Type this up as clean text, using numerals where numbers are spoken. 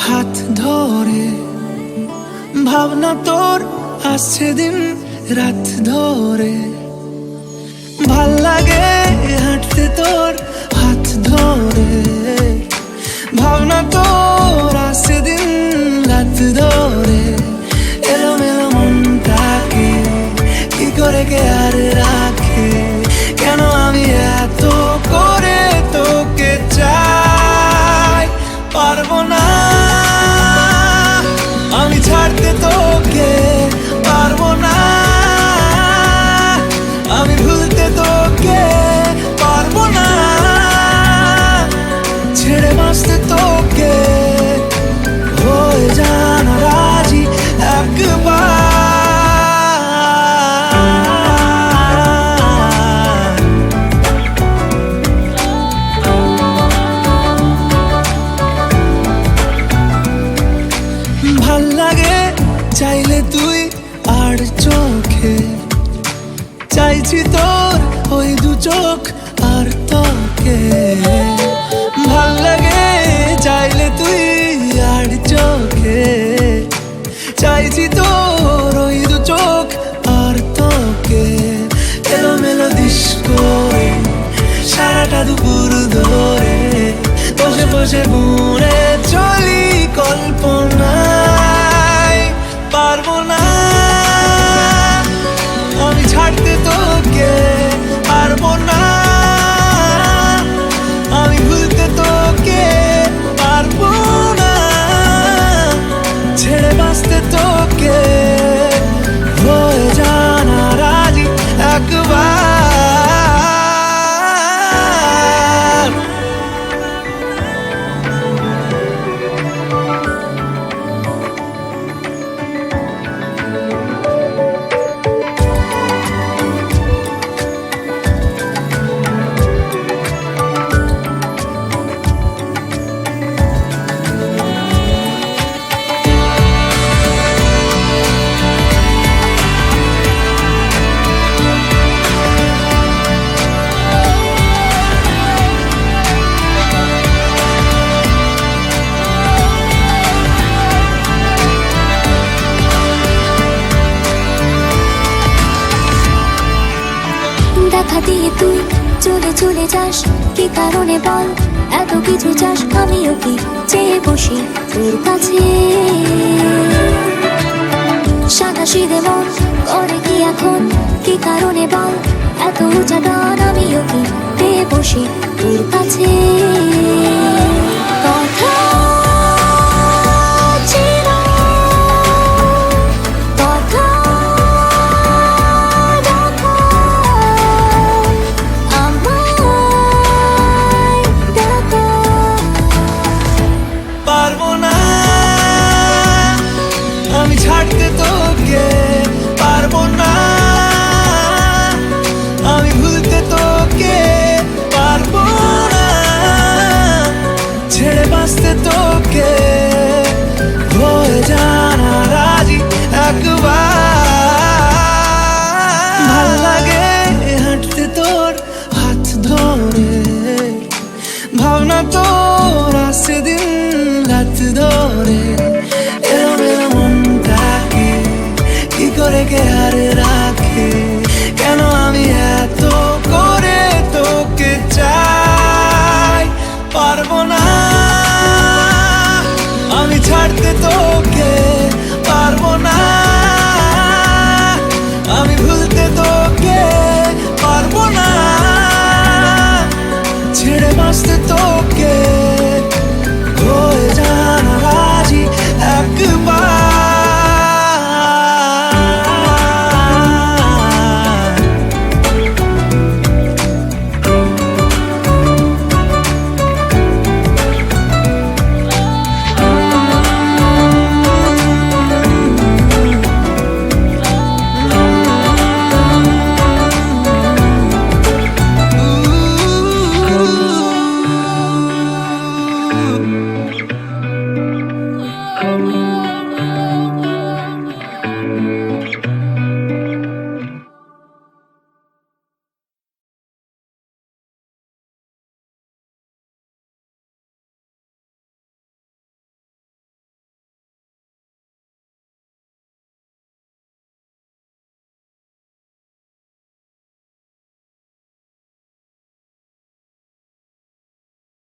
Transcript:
হাত ধরে ভাবনা তোর আসছে দিন রাত ধরে ভাল লাগে হাঁটতে তোর হাত ধরে ভাবনা তোর আসছে দিন রাত ধরে এলোমেলো মনটাকে কি করে কে আর রাখে কেন আমি এত করে তোকে চাই পারবো না আমি ছাড়তে তোকে পারবো না আমি ভুলতে তোকে পারবো না ছেড়ে বাঁচতে তোকে হয়ে জানা রাজি একবার ভাল লাগে চাইলে তুই আর চোখে চাইছি তোর ওই দু চোখ আর তোকে ভাল লাগে চাইলে তুই আর চোখে চাইছি তোর ওই দু চোখ আর তোকে এলোমেলো দিস করে সারাটা দুপুর ধরে বসে বসে বুড়ে চলি কল্পনায় পারবো না আমি ছাড়তে তোকে পারবো না আমি ভুলতে তোকে পারবো না ছেড়ে বাঁচতে তোকে হয়ে জানা রাজি একবার দেখা দিয়ে তুই চলে চলে যাস কি কারণে বল এত কিছু চাস আমিও কি চেয়ে বসি তোর কাছে সাদা সিধে মন করে কি এখন কি কারণে বল এত উঁচা ডান আমিও কি পেয়ে বসি তোর কাছে কথা আমি ছাড়তে তোকে পারবো না আমি ভুলতে তোকে পারবো না ছেড়ে বাঁচতে তোকে হয়ে জানা রাজি একবার ভাল লাগে হাঁটতে তোর হাত ধরে ভাবনা তোর আসছে দিন রাত ধরে এলোমেলো মনটাকে কি করে কে আর রাখে কেন আমি এত করে তোকে চাই পারবো না আমি ছাড়তে তোকে পারবো না আমি ভুলতে তোকে পারবো না ছেড়ে বাঁচতে তো